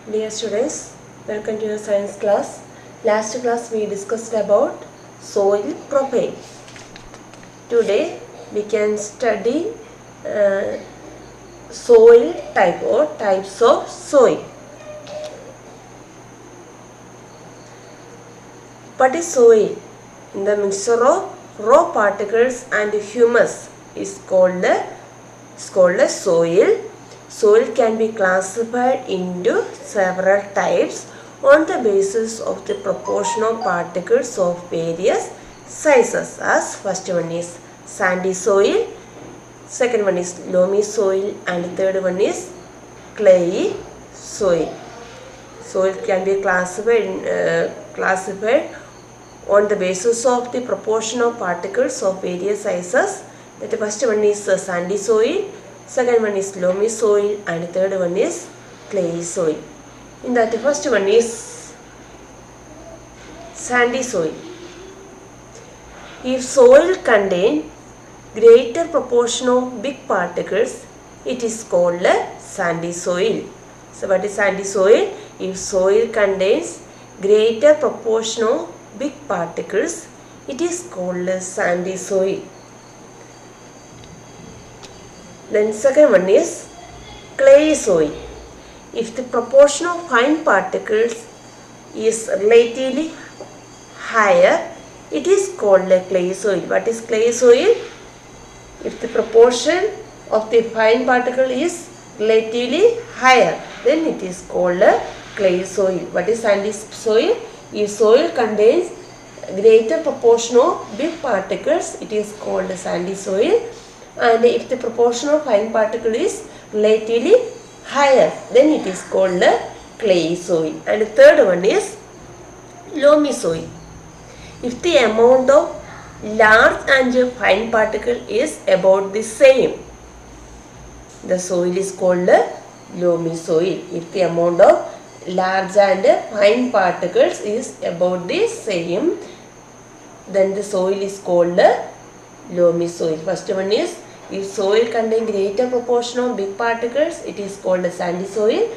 Dear students, welcome to your science class. Last class we discussed about soil profile. Today we can study soil type or types of soil. What is soil? In the mixture of raw particles and humus is called a soil. Soil can be classified into several types on the basis of the proportion of particles of various sizes. As first one is sandy soil, second one is loamy soil, and third one is clayey soil. Soil can be classified on the basis of the proportion of particles of various sizes. That the first one is sandy soil, second one is loamy soil, and third one is clayey soil. In that the first one is sandy soil. If soil contains greater proportion of big particles, it is called a sandy soil. So what is sandy soil? If soil contains greater proportion of big particles, it is called a sandy soil. Then second one is clay soil. If the proportion of fine particles is relatively higher, it is called a clay soil. What is clay soil? If the proportion of the fine particle is relatively higher, then it is called a clay soil. What is sandy soil? If soil contains greater proportion of big particles, it is called sandy soil. And if the proportion of fine particle is relatively higher, then it is called a clay soil. And the third one is loamy soil. If the amount of large and fine particle is about the same, the soil is called a loamy soil. If the amount of large and fine particles is about the same, then the soil is called a loamy soil. First one is, if soil contains greater proportion of big particles, it is called a sandy soil.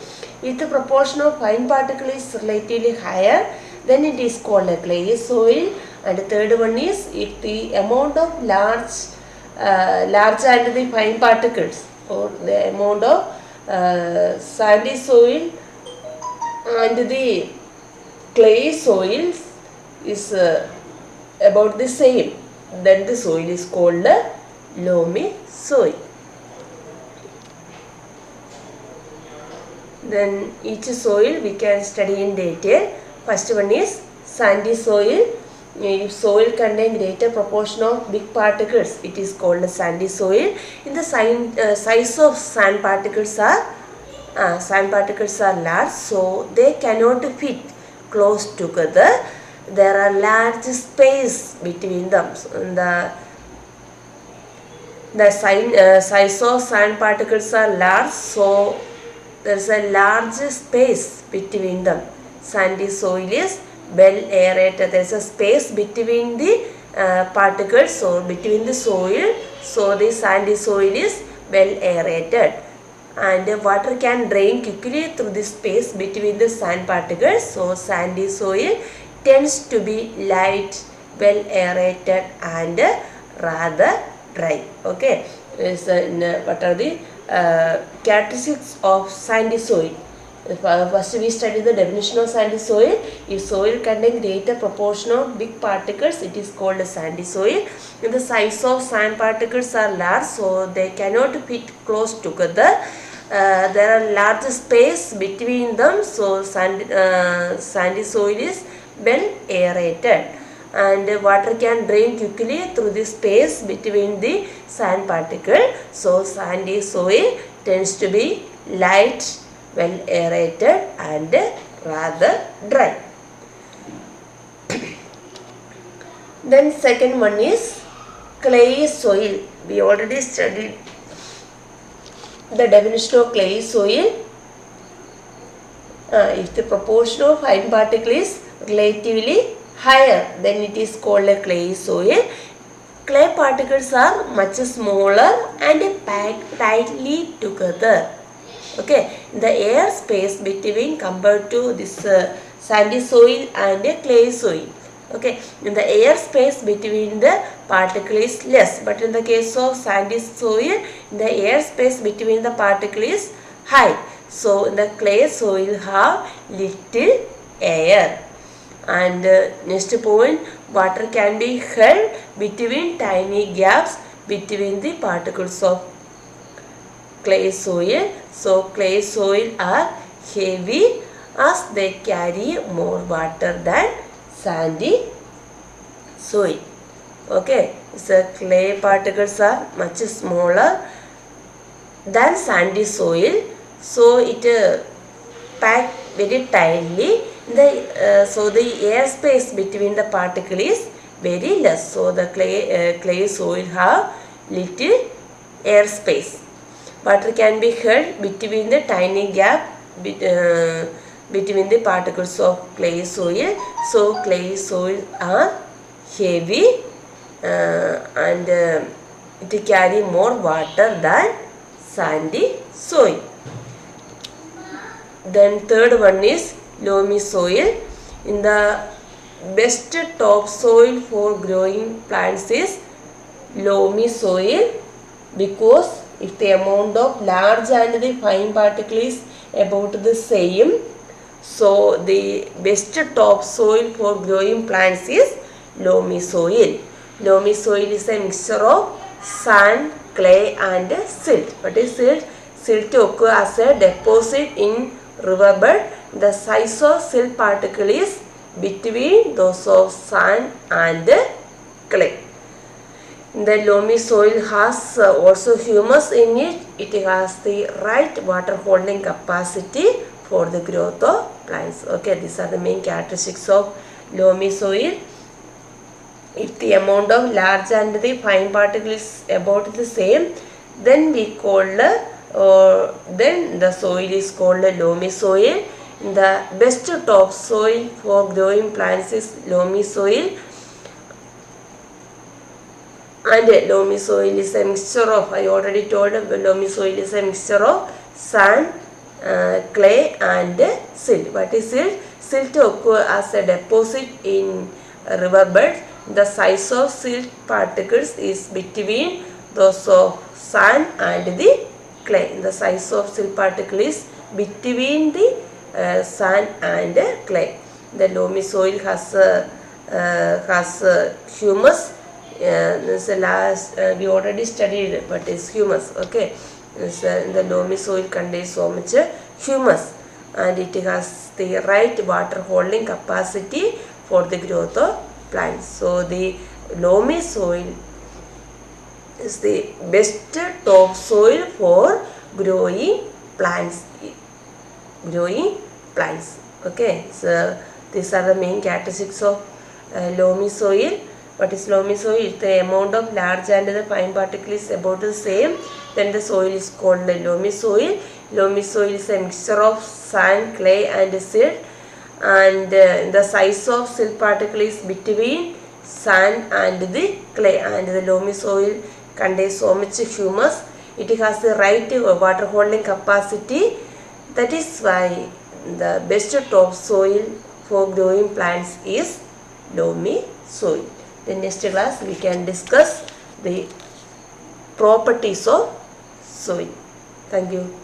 If the proportion of fine particle is relatively higher, then it is called a clay soil. And the third one is, if the amount of large and the fine particles, or the amount of sandy soil and the clay soil is about the same, then the soil is called a loamy soil. Then each soil we can study in detail. First one is sandy soil. If soil contains greater proportion of big particles, it is called a sandy soil. In the size of sand particles are large, so they cannot fit close together. There are large space between them. So the size of sand particles are large, so there is a large space between them. Sandy soil is well aerated. There is a space between the particles, so between the soil, so the sandy soil is well aerated, and water can drain quickly through the space between the sand particles. So sandy soil tends to be light, well aerated, and rather dry. Okay, what are the characteristics of sandy soil? First we study the definition of sandy soil. If soil contains greater proportion of big particles, it is called a sandy soil. If the size of sand particles are large, so they cannot fit close together. There are large space between them, so sandy soil is well aerated, and water can drain quickly through the space between the sand particle. So sandy soil tends to be light, well aerated, and rather dry. Then second one is clay soil. We already studied the definition of clay soil. If the proportion of fine particle is relatively higher, then it is called a clay soil. Clay particles are much smaller and packed tightly together. Okay, the air space between compared to this sandy soil and clay soil. Okay, in the air space between the particle is less, but in the case of sandy soil, the air space between the particle is high. So in the clay soil have little air. And next point, water can be held between tiny gaps between the particles of clay soil. So clay soil are heavy as they carry more water than sandy soil. Okay, so clay particles are much smaller than sandy soil, so it packed very tightly. So the air space between the particle is very less. So the clay soil have little air space. Water can be held between the tiny gap between the particles of clay soil. So clay soil are heavy and it carry more water than sandy soil. Then third one is loamy soil. In the best topsoil for growing plants is loamy soil, because if the amount of large and the fine particle is about the same, so the best topsoil for growing plants is loamy soil. Loamy soil is a mixture of sand, clay and silt. What is silt? Silt occurs as a deposit in riverbed. The size of silt particle is between those of sand and clay. The loamy soil has also humus in it. It has the right water holding capacity for the growth of plants. Okay, these are the main characteristics of loamy soil. If the amount of large and the fine particle is about the same, then we call then the soil is called a loamy soil. The best topsoil for growing plants is loamy soil. And loamy soil is a mixture of, I already told, loamy soil is a mixture of sand, clay and silt. What is silt? Silt occurs as a deposit in riverbed. The size of silt particles is between those of sand and the clay. The size of silt particle is between the sand and clay. The loamy soil has humus. We already studied what is humus. Okay, the loamy soil contains so much humus and it has the right water holding capacity for the growth of plants. So the loamy soil is the best topsoil for growing plants. Okay, so these are the main characteristics of loamy soil. What is loamy soil? If the amount of large and the fine particle is about the same, then the soil is called the loamy soil. Loamy soil is a mixture of sand, clay and silt, and the size of silt particle is between sand and the clay, and the loamy soil contains so much humus. It has the right water holding capacity. That is why the best topsoil for growing plants is loamy soil. In next class we can discuss the properties of soil. Thank you.